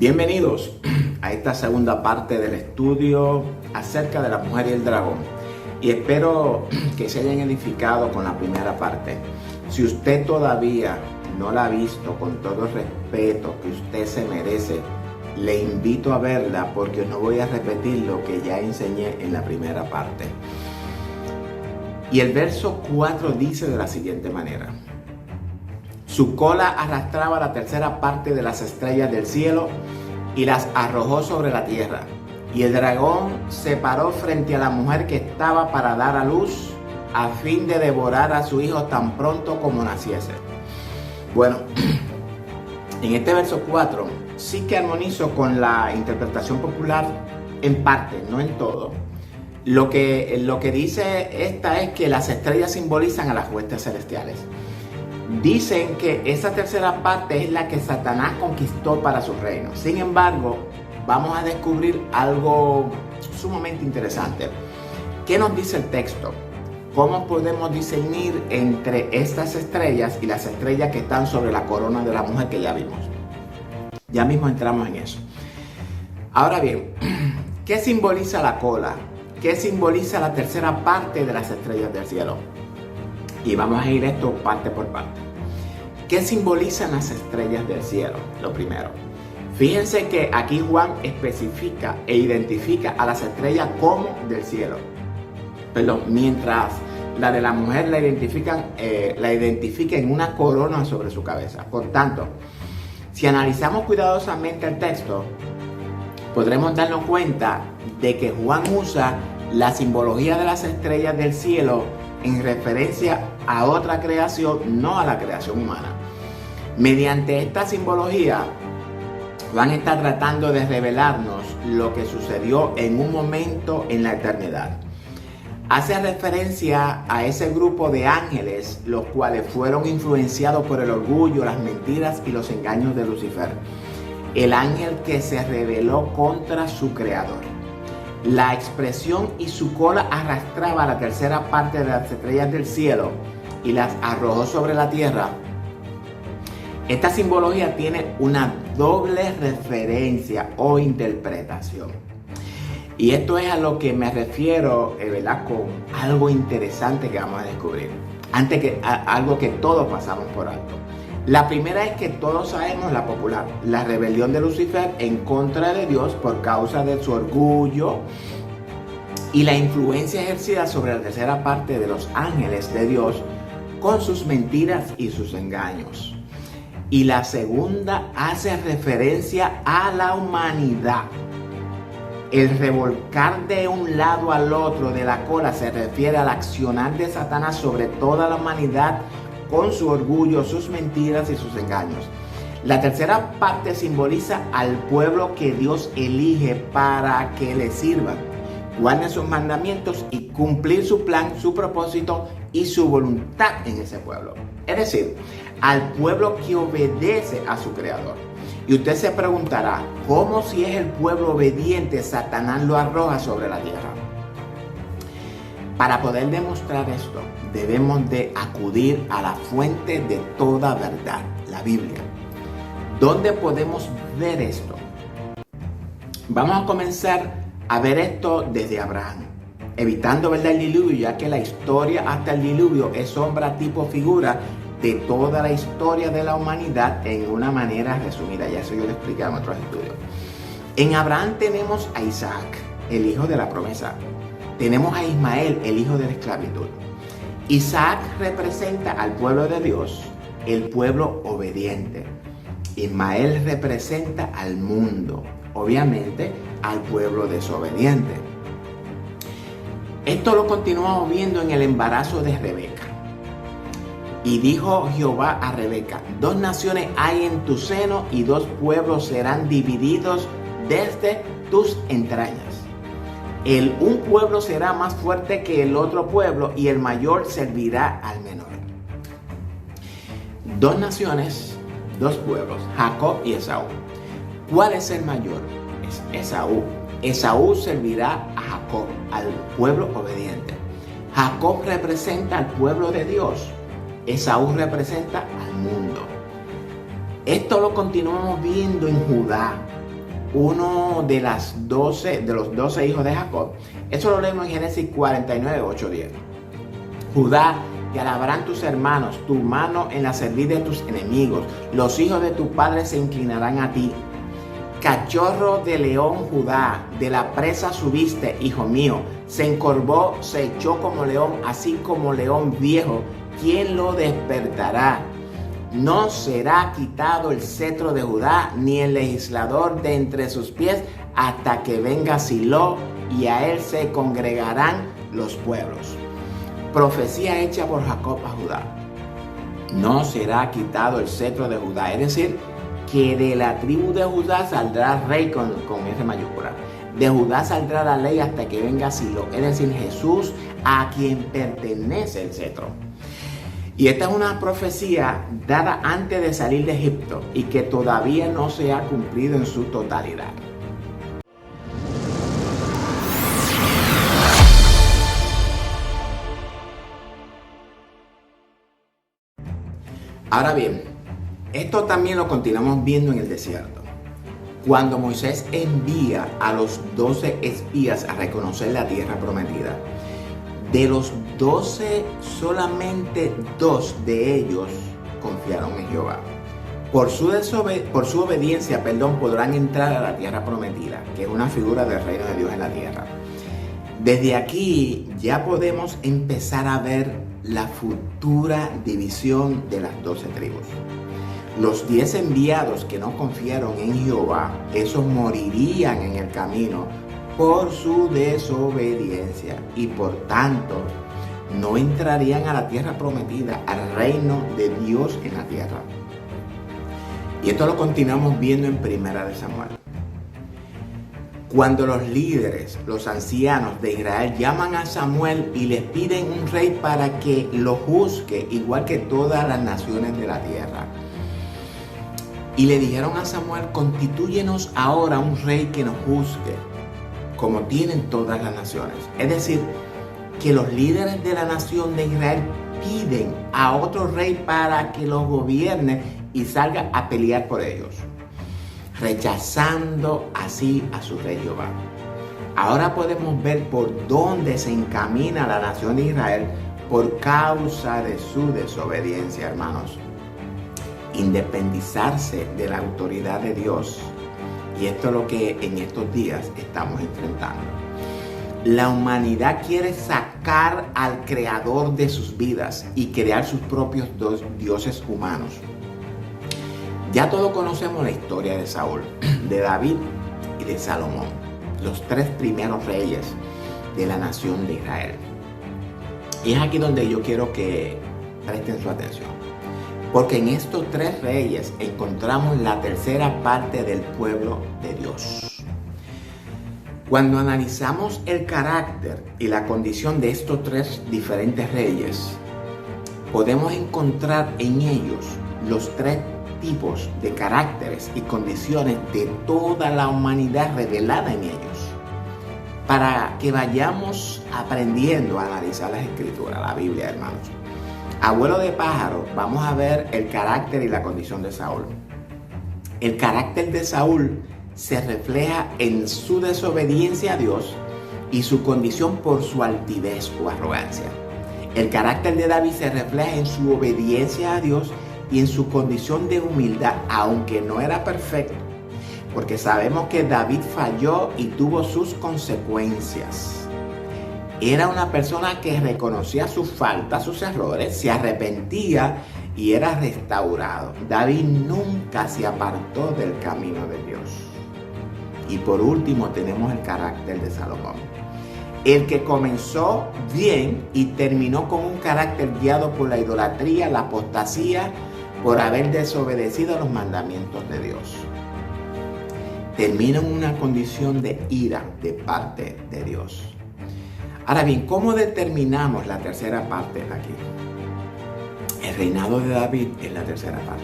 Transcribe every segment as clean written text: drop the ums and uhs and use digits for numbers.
Bienvenidos a esta segunda parte del estudio acerca de la mujer y el dragón. Y espero que se hayan edificado con la primera parte. Si usted todavía no la ha visto, con todo el respeto que usted se merece, le invito a verla porque no voy a repetir lo que ya enseñé en la primera parte. Y el verso 4 dice de la siguiente manera: su cola arrastraba la tercera parte de las estrellas del cielo y las arrojó sobre la tierra. Y el dragón se paró frente a la mujer que estaba para dar a luz, a fin de devorar a su hijo tan pronto como naciese. Bueno, en este verso 4 sí que armonizo con la interpretación popular en parte, no en todo. Lo que dice esta es que las estrellas simbolizan a las huestes celestiales. Dicen que esa tercera parte es la que Satanás conquistó para su reino. Sin embargo, vamos a descubrir algo sumamente interesante. ¿Qué nos dice el texto? ¿Cómo podemos discernir entre estas estrellas y las estrellas que están sobre la corona de la mujer que ya vimos? Ya mismo entramos en eso. Ahora bien, ¿qué simboliza la cola? ¿Qué simboliza la tercera parte de las estrellas del cielo? Y vamos a ir esto parte por parte. ¿Qué simbolizan las estrellas del cielo? Lo primero. Fíjense que aquí Juan especifica e identifica a las estrellas como del cielo. Perdón, mientras la de la mujer la identifica en una corona sobre su cabeza. Por tanto, si analizamos cuidadosamente el texto, podremos darnos cuenta de que Juan usa la simbología de las estrellas del cielo en referencia a otra creación, no a la creación humana. Mediante esta simbología van a estar tratando de revelarnos lo que sucedió en un momento en la eternidad. Hace referencia a ese grupo de ángeles, los cuales fueron influenciados por el orgullo, las mentiras y los engaños de Lucifer, el ángel que se rebeló contra su creador. La expresión "y su cola arrastraba la tercera parte de las estrellas del cielo y las arrojó sobre la tierra". Esta simbología tiene una doble referencia o interpretación. Y esto es a lo que me refiero, ¿verdad? Con algo interesante que vamos a descubrir. Algo que todos pasamos por alto. La primera es que todos sabemos la popular, la rebelión de Lucifer en contra de Dios por causa de su orgullo y la influencia ejercida sobre la tercera parte de los ángeles de Dios con sus mentiras y sus engaños. Y la segunda hace referencia a la humanidad. El revolcar de un lado al otro de la cola se refiere al accionar de Satanás sobre toda la humanidad con su orgullo, sus mentiras y sus engaños. La tercera parte simboliza al pueblo que Dios elige para que le sirvan, guarden sus mandamientos y cumplir su plan, su propósito y su voluntad en ese pueblo. Es decir, al pueblo que obedece a su creador. Y usted se preguntará, ¿cómo si es el pueblo obediente Satanás lo arroja sobre la tierra? Para poder demostrar esto, debemos de acudir a la fuente de toda verdad, la Biblia. ¿Dónde podemos ver esto? Vamos a comenzar a ver esto desde Abraham, evitando, ¿verdad?, el diluvio, ya que la historia hasta el diluvio es sombra, tipo, figura de toda la historia de la humanidad en una manera resumida. Ya eso yo lo expliqué en otros estudios. En Abraham tenemos a Isaac, el hijo de la promesa. Tenemos a Ismael, el hijo de la esclavitud. Isaac representa al pueblo de Dios, el pueblo obediente. Ismael representa al mundo, obviamente al pueblo desobediente. Esto lo continuamos viendo en el embarazo de Rebeca. Y dijo Jehová a Rebeca: 2 naciones hay en tu seno y 2 pueblos serán divididos desde tus entrañas. Un pueblo será más fuerte que el otro pueblo y el mayor servirá al menor. 2 naciones, 2 pueblos, Jacob y Esaú. ¿Cuál es el mayor? Es Esaú. Esaú servirá a Jacob, al pueblo obediente. Jacob representa al pueblo de Dios. Esaú representa al mundo. Esto lo continuamos viendo en Judá. uno de los 12 hijos de Jacob. Eso lo leemos en Génesis 49, 8, 10. Judá, te alabarán tus hermanos, tu mano en la cerviz de tus enemigos. Los hijos de tu padre se inclinarán a ti. Cachorro de león, Judá, de la presa subiste, hijo mío. Se encorvó, se echó como león, así como león viejo. ¿Quién lo despertará? No será quitado el cetro de Judá, ni el legislador de entre sus pies, hasta que venga Silo, y a él se congregarán los pueblos. Profecía hecha por Jacob a Judá. No será quitado el cetro de Judá, es decir, que de la tribu de Judá saldrá rey con S mayúscula. De Judá saldrá la ley hasta que venga Silo, es decir, Jesús, a quien pertenece el cetro. Y esta es una profecía dada antes de salir de Egipto y que todavía no se ha cumplido en su totalidad. Ahora bien, esto también lo continuamos viendo en el desierto. Cuando Moisés envía a los 12 espías a reconocer la tierra prometida, de los 12, solamente 2 de ellos confiaron en Jehová. Por su obediencia, podrán entrar a la tierra prometida, que es una figura del reino de Dios en la tierra. Desde aquí ya podemos empezar a ver la futura división de las 12 tribus. Los 10 enviados que no confiaron en Jehová, esos morirían en el camino por su desobediencia y por tanto no entrarían a la tierra prometida, al reino de Dios en la tierra. Y esto lo continuamos viendo en Primera de Samuel. Cuando los líderes, los ancianos de Israel llaman a Samuel y les piden un rey para que lo juzgue igual que todas las naciones de la tierra. Y le dijeron a Samuel, constitúyenos ahora un rey que nos juzgue, como tienen todas las naciones. Es decir, que los líderes de la nación de Israel piden a otro rey para que los gobierne y salga a pelear por ellos, rechazando así a su rey Jehová. Ahora podemos ver por dónde se encamina la nación de Israel por causa de su desobediencia, hermanos. Independizarse de la autoridad de Dios. Y esto es lo que en estos días estamos enfrentando. La humanidad quiere sacar al creador de sus vidas y crear sus propios dioses humanos. Ya todos conocemos la historia de Saúl, de David y de Salomón, los 3 primeros reyes de la nación de Israel. Y es aquí donde yo quiero que presten su atención. Porque en estos 3 reyes encontramos la tercera parte del pueblo de Dios. Cuando analizamos el carácter y la condición de estos 3 diferentes reyes, podemos encontrar en ellos los 3 tipos de caracteres y condiciones de toda la humanidad revelada en ellos. Para que vayamos aprendiendo a analizar las escrituras, la Biblia, hermanos. Abuelo de pájaro, vamos a ver el carácter y la condición de Saúl. El carácter de Saúl se refleja en su desobediencia a Dios y su condición por su altivez o arrogancia. El carácter de David se refleja en su obediencia a Dios y en su condición de humildad, aunque no era perfecto, porque sabemos que David falló y tuvo sus consecuencias. Era una persona que reconocía sus faltas, sus errores, se arrepentía y era restaurado. David nunca se apartó del camino de Dios. Y por último tenemos el carácter de Salomón, el que comenzó bien y terminó con un carácter guiado por la idolatría, la apostasía, por haber desobedecido los mandamientos de Dios. Termina en una condición de ira de parte de Dios. Ahora bien, ¿cómo determinamos la tercera parte de aquí? El reinado de David es la tercera parte.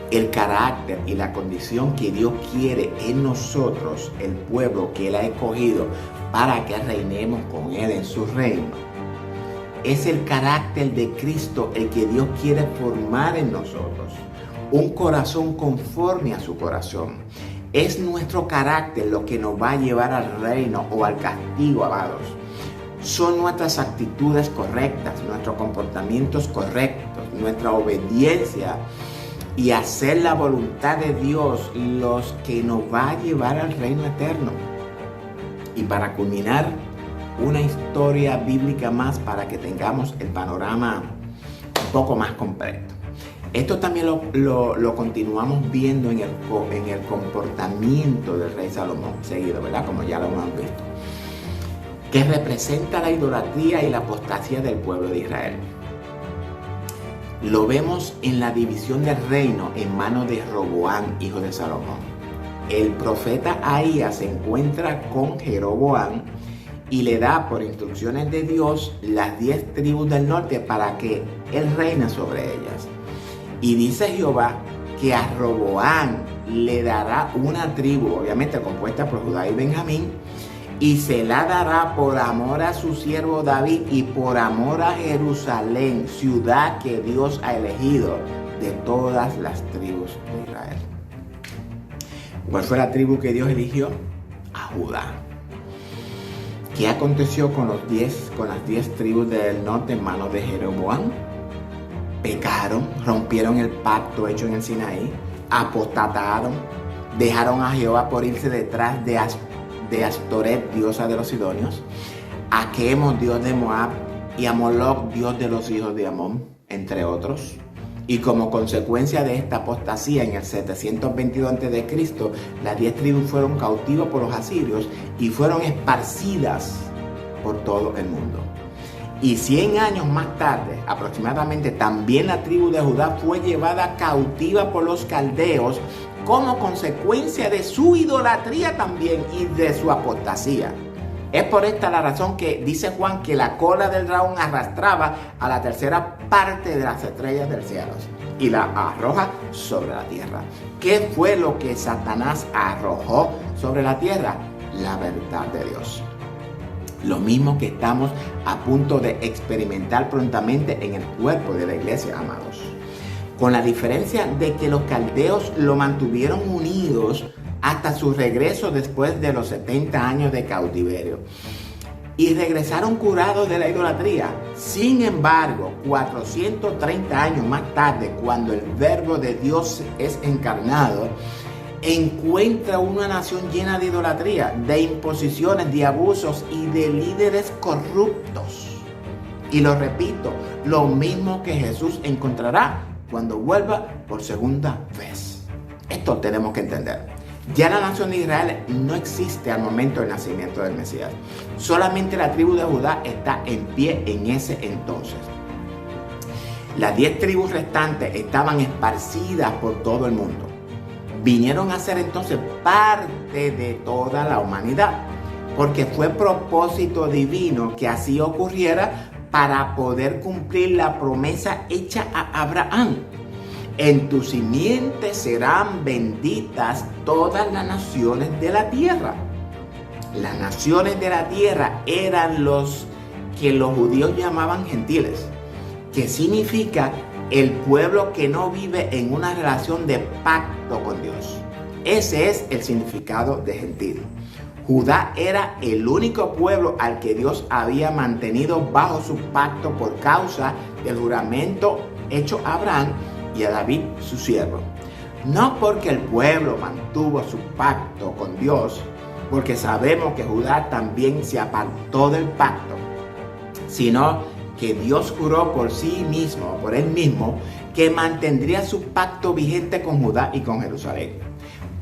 El carácter y la condición que Dios quiere en nosotros, el pueblo que Él ha escogido para que reinemos con Él en su reino, es el carácter de Cristo el que Dios quiere formar en nosotros. Un corazón conforme a su corazón. Es nuestro carácter lo que nos va a llevar al reino o al castigo, amados. Son nuestras actitudes correctas, nuestros comportamientos correctos, nuestra obediencia y hacer la voluntad de Dios los que nos va a llevar al reino eterno. Y para culminar, una historia bíblica más para que tengamos el panorama un poco más completo. Esto también lo continuamos viendo en el comportamiento del rey Salomón seguido, ¿verdad? Como ya lo hemos visto, que representa la idolatría y la apostasía del pueblo de Israel. Lo vemos en la división del reino en manos de Roboam, hijo de Salomón. El profeta Ahías se encuentra con Jeroboam y le da por instrucciones de Dios las 10 tribus del norte para que él reine sobre ellas. Y dice Jehová que a Roboam le dará una tribu, obviamente compuesta por Judá y Benjamín, y se la dará por amor a su siervo David y por amor a Jerusalén, ciudad que Dios ha elegido de todas las tribus de Israel. ¿Cuál fue la tribu que Dios eligió? A Judá. ¿Qué aconteció con las 10 tribus del norte en manos de Jeroboam? Pecaron, rompieron el pacto hecho en el Sinaí, apostataron, dejaron a Jehová por irse detrás de Astoret, diosa de los sidonios, a Quemos, dios de Moab, y a Moloc, dios de los hijos de Amón, entre otros. Y como consecuencia de esta apostasía, en el 722 a.C., las 10 tribus fueron cautivas por los asirios y fueron esparcidas por todo el mundo. Y 100 años más tarde, aproximadamente, también la tribu de Judá fue llevada cautiva por los caldeos como consecuencia de su idolatría también y de su apostasía. Es por esta la razón que dice Juan que la cola del dragón arrastraba a la tercera parte de las estrellas del cielo y la arroja sobre la tierra. ¿Qué fue lo que Satanás arrojó sobre la tierra? La verdad de Dios. Lo mismo que estamos a punto de experimentar prontamente en el cuerpo de la iglesia, amados. Con la diferencia de que los caldeos lo mantuvieron unidos hasta su regreso después de los 70 años de cautiverio. Y regresaron curados de la idolatría. Sin embargo, 430 años más tarde, cuando el verbo de Dios es encarnado, encuentra una nación llena de idolatría, de imposiciones, de abusos y de líderes corruptos. Y lo repito, lo mismo que Jesús encontrará cuando vuelva por segunda vez. Esto tenemos que entender. Ya la nación de Israel no existe al momento del nacimiento del Mesías. Solamente la tribu de Judá está en pie en ese entonces. Las 10 tribus restantes estaban esparcidas por todo el mundo. Vinieron a ser entonces parte de toda la humanidad, porque fue propósito divino que así ocurriera para poder cumplir la promesa hecha a Abraham. En tu simiente serán benditas todas las naciones de la tierra. Las naciones de la tierra eran los que los judíos llamaban gentiles, que significa el pueblo que no vive en una relación de pacto con Dios. Ese es el significado de gentil. Judá era el único pueblo al que Dios había mantenido bajo su pacto por causa del juramento hecho a Abraham y a David, su siervo. No porque el pueblo mantuvo su pacto con Dios, porque sabemos que Judá también se apartó del pacto, sino que Dios juró por sí mismo, por él mismo, que mantendría su pacto vigente con Judá y con Jerusalén,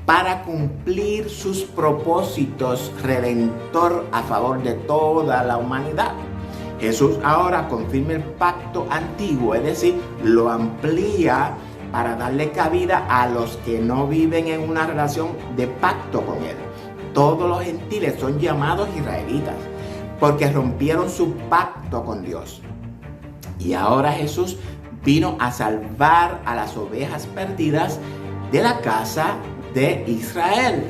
para cumplir sus propósitos redentor a favor de toda la humanidad. Jesús ahora confirma el pacto antiguo, es decir, lo amplía para darle cabida a los que no viven en una relación de pacto con él. Todos los gentiles son llamados israelitas porque rompieron su pacto con Dios. Y ahora Jesús vino a salvar a las ovejas perdidas de la casa de Israel.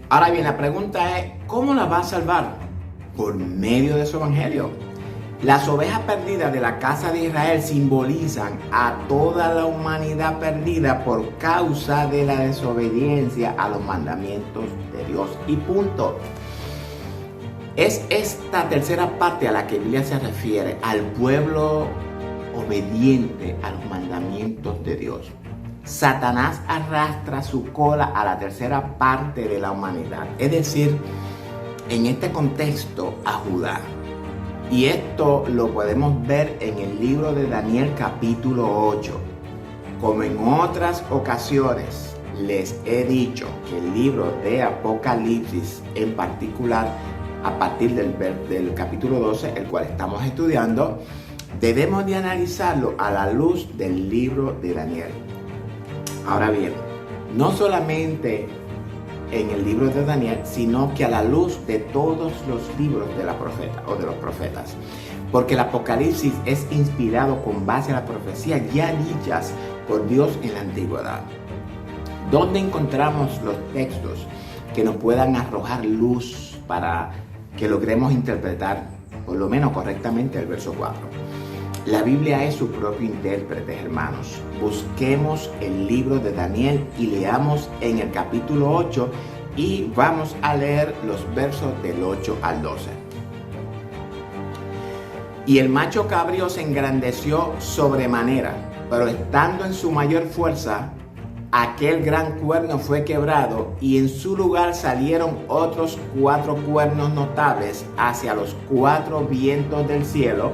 Ahora bien, la pregunta es, ¿cómo la va a salvar? Por medio de su evangelio. Las ovejas perdidas de la casa de Israel simbolizan a toda la humanidad perdida por causa de la desobediencia a los mandamientos de Dios. Y punto. Es esta tercera parte a la que la Biblia se refiere, al pueblo obediente a los mandamientos de Dios. Satanás arrastra su cola a la tercera parte de la humanidad, es decir, en este contexto a Judá. Y esto lo podemos ver en el libro de Daniel capítulo 8. Como en otras ocasiones les he dicho que el libro de Apocalipsis en particular, a partir del capítulo 12, el cual estamos estudiando, debemos de analizarlo a la luz del libro de Daniel. Ahora bien, no solamente en el libro de Daniel, sino que a la luz de todos los libros de la profeta o de los profetas. Porque el Apocalipsis es inspirado con base a las profecías ya dichas por Dios en la antigüedad. ¿Dónde encontramos los textos que nos puedan arrojar luz para que logremos interpretar, por lo menos correctamente, el verso 4? La Biblia es su propio intérprete, hermanos. Busquemos el libro de Daniel y leamos en el capítulo 8 y vamos a leer los versos del 8 al 12. Y el macho cabrío se engrandeció sobremanera, pero estando en su mayor fuerza, aquel gran cuerno fue quebrado y en su lugar salieron otros 4 cuernos notables hacia los 4 vientos del cielo.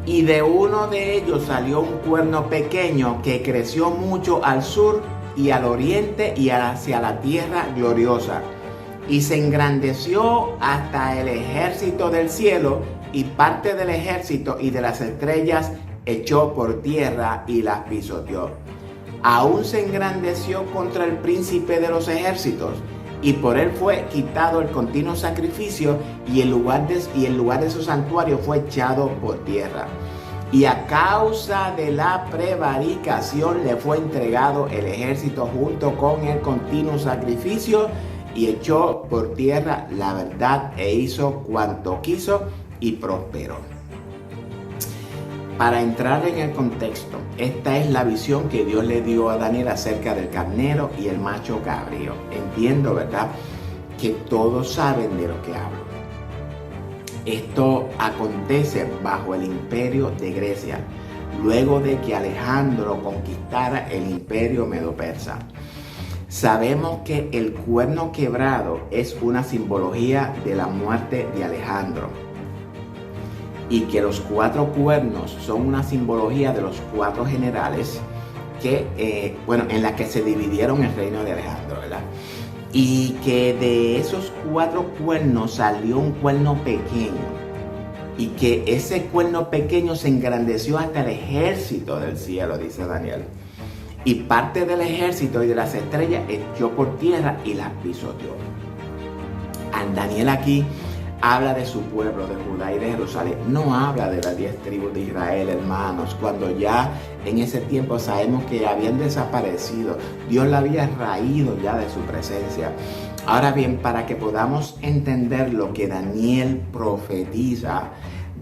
Y de uno de ellos salió un cuerno pequeño que creció mucho al sur y al oriente y hacia la tierra gloriosa. Y se engrandeció hasta el ejército del cielo, y parte del ejército y de las estrellas echó por tierra y las pisoteó. Aún se engrandeció contra el príncipe de los ejércitos, y por él fue quitado el continuo sacrificio, y el lugar de su santuario fue echado por tierra. Y a causa de la prevaricación le fue entregado el ejército junto con el continuo sacrificio, y echó por tierra la verdad e hizo cuanto quiso y prosperó. Para entrar en el contexto, esta es la visión que Dios le dio a Daniel acerca del carnero y el macho cabrío. Entiendo, ¿verdad?, que todos saben de lo que hablo. Esto acontece bajo el imperio de Grecia, luego de que Alejandro conquistara el imperio medo-persa. Sabemos que el cuerno quebrado es una simbología de la muerte de Alejandro, y que los 4 cuernos son una simbología de los 4 generales que, en la que se dividieron el reino de Alejandro, ¿verdad? Y que de esos 4 cuernos salió un cuerno pequeño, y que ese cuerno pequeño se engrandeció hasta el ejército del cielo, dice Daniel. Y parte del ejército y de las estrellas echó por tierra y las pisoteó. Daniel aquí habla de su pueblo, de Judá y de Jerusalén. No habla de las 10 tribus de Israel, hermanos, cuando ya en ese tiempo sabemos que habían desaparecido. Dios la había raído ya de su presencia. Ahora bien, para que podamos entender lo que Daniel profetiza,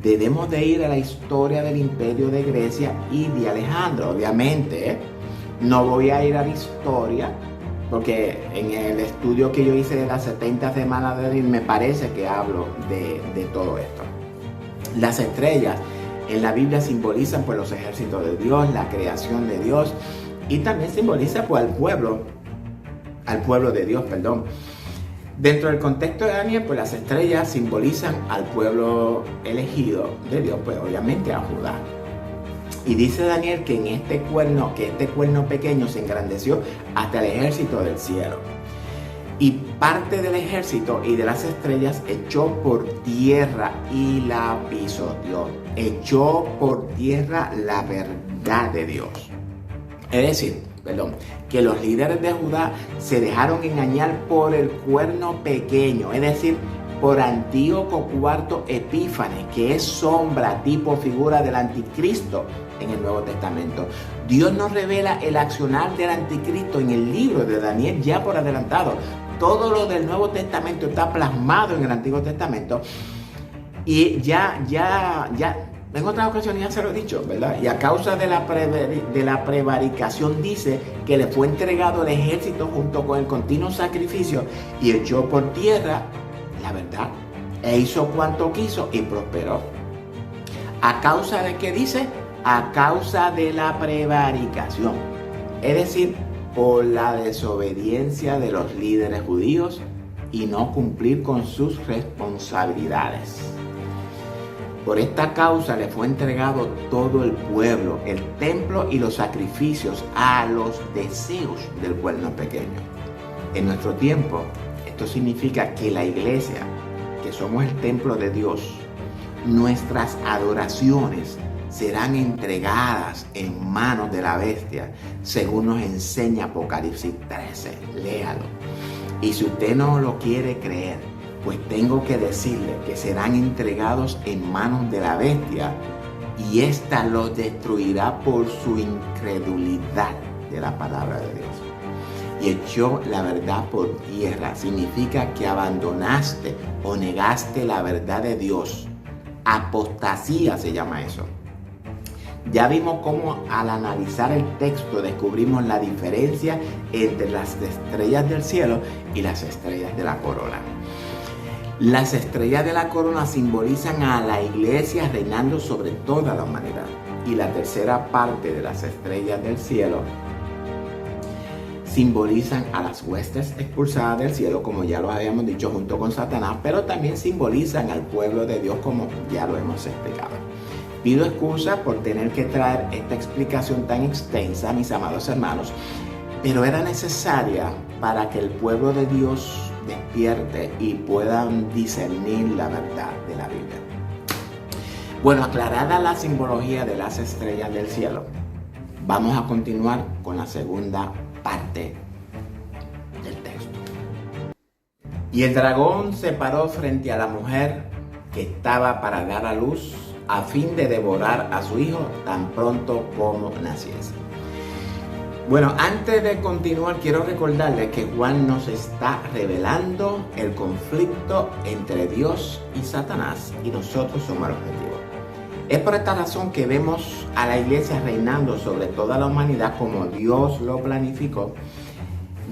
debemos de ir a la historia del imperio de Grecia y de Alejandro. Obviamente, no voy a ir a la historia, porque en el estudio que yo hice de las 70 semanas de Daniel me parece que hablo de todo esto. Las estrellas en la Biblia simbolizan pues los ejércitos de Dios, la creación de Dios, y también simboliza pues al pueblo de Dios, perdón. Dentro del contexto de Daniel, pues las estrellas simbolizan al pueblo elegido de Dios, pues obviamente a Judá. Y dice Daniel que este cuerno pequeño se engrandeció hasta el ejército del cielo. Y parte del ejército y de las estrellas echó por tierra y la pisoteó. Echó por tierra la verdad de Dios. Es decir, que los líderes de Judá se dejaron engañar por el cuerno pequeño, es decir, por Antíoco IV Epífanes, que es sombra, tipo, figura del anticristo en el Nuevo Testamento. Dios nos revela el accionar del anticristo en el libro de Daniel ya por adelantado. Todo lo del Nuevo Testamento está plasmado en el Antiguo Testamento. Y ya, en otras ocasiones ya se lo he dicho, ¿verdad? Y a causa de la prevaricación dice que le fue entregado el ejército junto con el continuo sacrificio y echó por tierra la verdad e hizo cuanto quiso y prosperó. ¿A causa de qué dice? A causa de la prevaricación. Es decir, por la desobediencia de los líderes judíos y no cumplir con sus responsabilidades. Por esta causa le fue entregado todo el pueblo, el templo y los sacrificios a los deseos del pueblo pequeño. En nuestro tiempo, esto significa que la iglesia, que somos el templo de Dios, nuestras adoraciones serán entregadas en manos de la bestia, según nos enseña Apocalipsis 13. Léalo. Y si usted no lo quiere creer, pues tengo que decirle que serán entregados en manos de la bestia y ésta los destruirá por su incredulidad de la palabra de Dios. Y echó la verdad por tierra. Significa que abandonaste o negaste la verdad de Dios. Apostasía se llama eso. Ya vimos cómo al analizar el texto descubrimos la diferencia entre las estrellas del cielo y las estrellas de la corona. Las estrellas de la corona simbolizan a la iglesia reinando sobre toda la humanidad. Y la tercera parte de las estrellas del cielo simbolizan a las huestes expulsadas del cielo, como ya lo habíamos dicho, junto con Satanás, pero también simbolizan al pueblo de Dios, como ya lo hemos explicado. Pido excusa por tener que traer esta explicación tan extensa, mis amados hermanos, pero era necesaria para que el pueblo de Dios despierte y puedan discernir la verdad de la Biblia. Bueno, aclarada la simbología de las estrellas del cielo, vamos a continuar con la segunda parte del texto. Y el dragón se paró frente a la mujer que estaba para dar a luz, a fin de devorar a su hijo tan pronto como naciese. Bueno, antes de continuar, quiero recordarles que Juan nos está revelando el conflicto entre Dios y Satanás, y nosotros somos el objetivo. Es por esta razón que vemos a la iglesia reinando sobre toda la humanidad como Dios lo planificó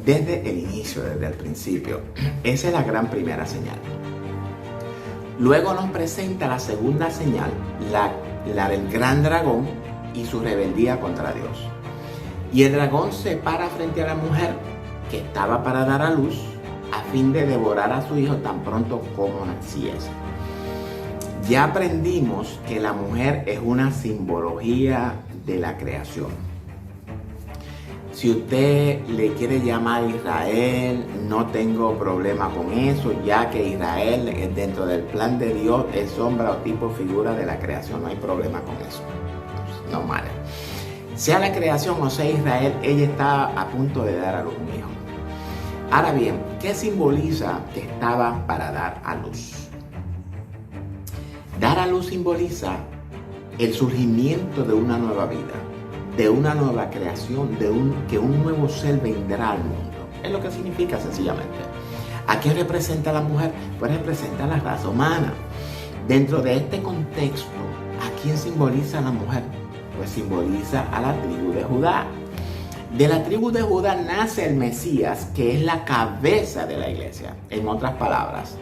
desde el inicio, desde el principio. Esa es la gran primera señal. Luego nos presenta la segunda señal, la del gran dragón y su rebeldía contra Dios. Y el dragón se para frente a la mujer que estaba para dar a luz a fin de devorar a su hijo tan pronto como naciese. Ya aprendimos que la mujer es una simbología de la creación. Si usted le quiere llamar Israel, no tengo problema con eso, ya que Israel dentro del plan de Dios es sombra o tipo figura de la creación, no hay problema con eso. No vale. Sea la creación o sea Israel, ella está a punto de dar a luz un hijo. Ahora bien, ¿qué simboliza que estaba para dar a luz? Dar a luz simboliza el surgimiento de una nueva vida, de una nueva creación, que un nuevo ser vendrá al mundo. Es lo que significa sencillamente. ¿A quién representa la mujer? Pues representa a la raza humana. Dentro de este contexto, ¿a quién simboliza la mujer? Pues simboliza a la tribu de Judá. De la tribu de Judá nace el Mesías, que es la cabeza de la iglesia. En otras palabras,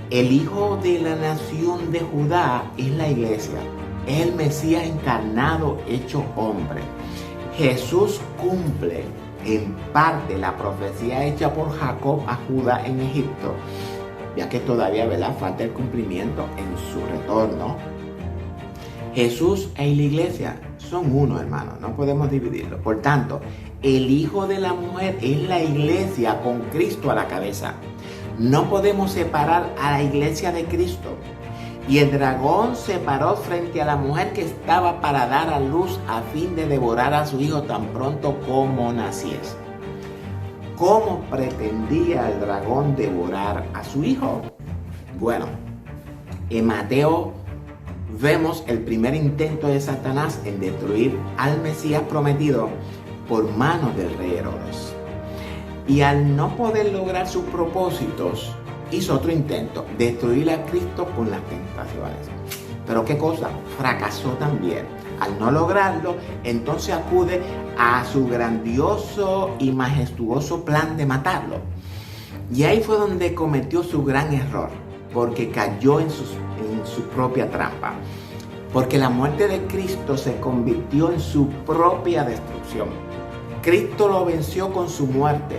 el hijo de la nación de Judá es la iglesia. Es el Mesías encarnado, hecho hombre. Jesús cumple en parte la profecía hecha por Jacob a Judá en Egipto, ya que todavía, ¿verdad?, falta el cumplimiento en su retorno. Jesús y la iglesia son uno, hermano, no podemos dividirlo. Por tanto, el hijo de la mujer es la iglesia con Cristo a la cabeza. No podemos separar a la iglesia de Cristo. Y el dragón se paró frente a la mujer que estaba para dar a luz a fin de devorar a su hijo tan pronto como naciese. ¿Cómo pretendía el dragón devorar a su hijo? Bueno, en Mateo vemos el primer intento de Satanás en destruir al Mesías prometido por manos del rey Herodes. Y al no poder lograr sus propósitos, hizo otro intento, destruir a Cristo con las tentaciones. Pero ¿qué cosa? Fracasó también. Al no lograrlo, entonces acude a su grandioso y majestuoso plan de matarlo. Y ahí fue donde cometió su gran error, porque cayó en su propia trampa. Porque la muerte de Cristo se convirtió en su propia destrucción. Cristo lo venció con su muerte.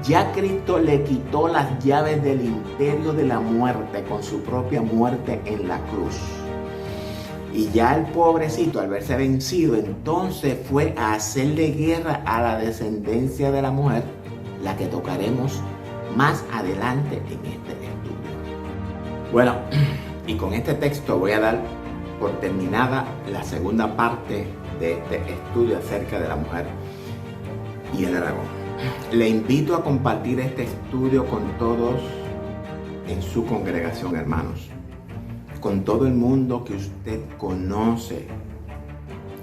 Ya Cristo le quitó las llaves del imperio de la muerte con su propia muerte en la cruz. Y ya el pobrecito, al verse vencido, entonces fue a hacerle guerra a la descendencia de la mujer, la que tocaremos más adelante en este estudio. Bueno, y con este texto voy a dar por terminada la segunda parte de este estudio acerca de la mujer y el dragón. Le invito a compartir este estudio con todos en su congregación, hermanos. Con todo el mundo que usted conoce.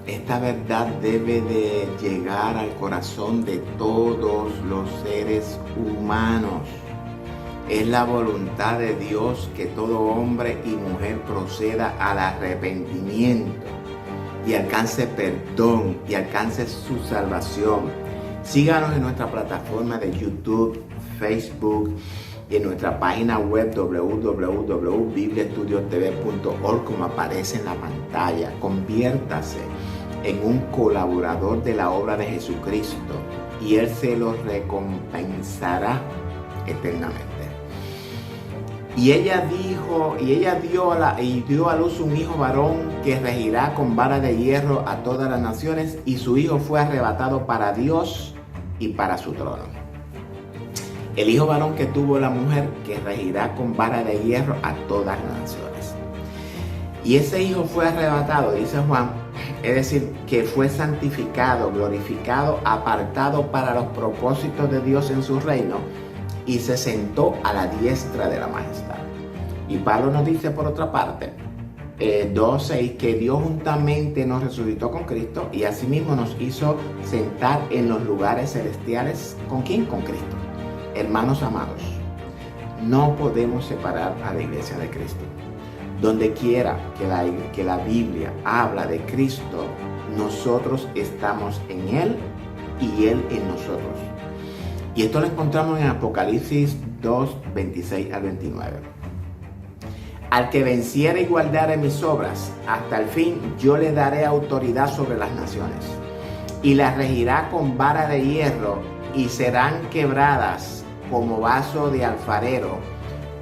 Esta verdad debe de llegar al corazón de todos los seres humanos. Es la voluntad de Dios que todo hombre y mujer proceda al arrepentimiento y alcance perdón y alcance su salvación. Síganos en nuestra plataforma de YouTube, Facebook y en nuestra página web www.bibliaestudiotv.org, como aparece en la pantalla. Conviértase en un colaborador de la obra de Jesucristo y Él se lo recompensará eternamente. Y ella dio a luz un hijo varón que regirá con vara de hierro a todas las naciones, y su hijo fue arrebatado para Dios y para su trono. El hijo varón que tuvo la mujer, que regirá con vara de hierro a todas las naciones. Y ese hijo fue arrebatado, dice Juan, es decir, que fue santificado, glorificado, apartado para los propósitos de Dios en su reino, y se sentó a la diestra de la majestad. Y Pablo nos dice por otra parte, 2:6, que Dios juntamente nos resucitó con Cristo y asimismo nos hizo sentar en los lugares celestiales. ¿Con quién? Con Cristo. Hermanos amados, no podemos separar a la iglesia de Cristo. Donde quiera que la Biblia habla de Cristo, nosotros estamos en Él y Él en nosotros. Y esto lo encontramos en Apocalipsis 2, 26 al 29. Al que venciere y guardare mis obras hasta el fin, yo le daré autoridad sobre las naciones, y las regirá con vara de hierro, y serán quebradas como vaso de alfarero,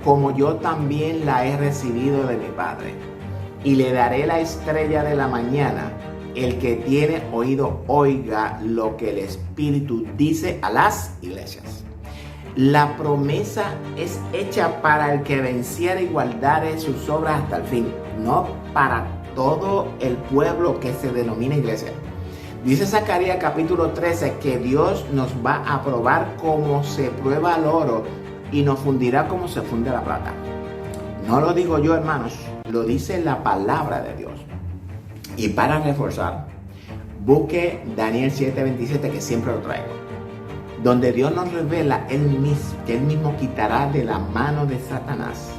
como yo también la he recibido de mi Padre. Y le daré la estrella de la mañana. El que tiene oído, oiga lo que el Espíritu dice a las iglesias. La promesa es hecha para el que venciere y guardare sus obras hasta el fin, no para todo el pueblo que se denomina iglesia. Dice Zacarías capítulo 13 que Dios nos va a probar como se prueba el oro y nos fundirá como se funde la plata. No lo digo yo, hermanos, lo dice la palabra de Dios. Y para reforzar, busque Daniel 7:27, que siempre lo traigo, donde Dios nos revela que Él mismo quitará de la mano de Satanás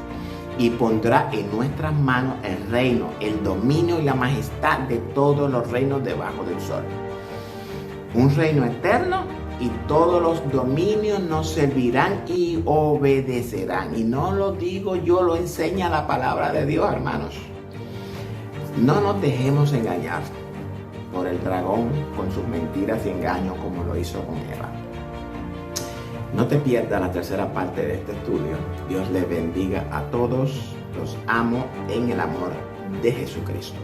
y pondrá en nuestras manos el reino, el dominio y la majestad de todos los reinos debajo del sol. Un reino eterno, y todos los dominios nos servirán y obedecerán. Y no lo digo yo, lo enseña la palabra de Dios, hermanos. No nos dejemos engañar por el dragón con sus mentiras y engaños como lo hizo con Eva. No te pierdas la tercera parte de este estudio. Dios les bendiga a todos. Los amo en el amor de Jesucristo.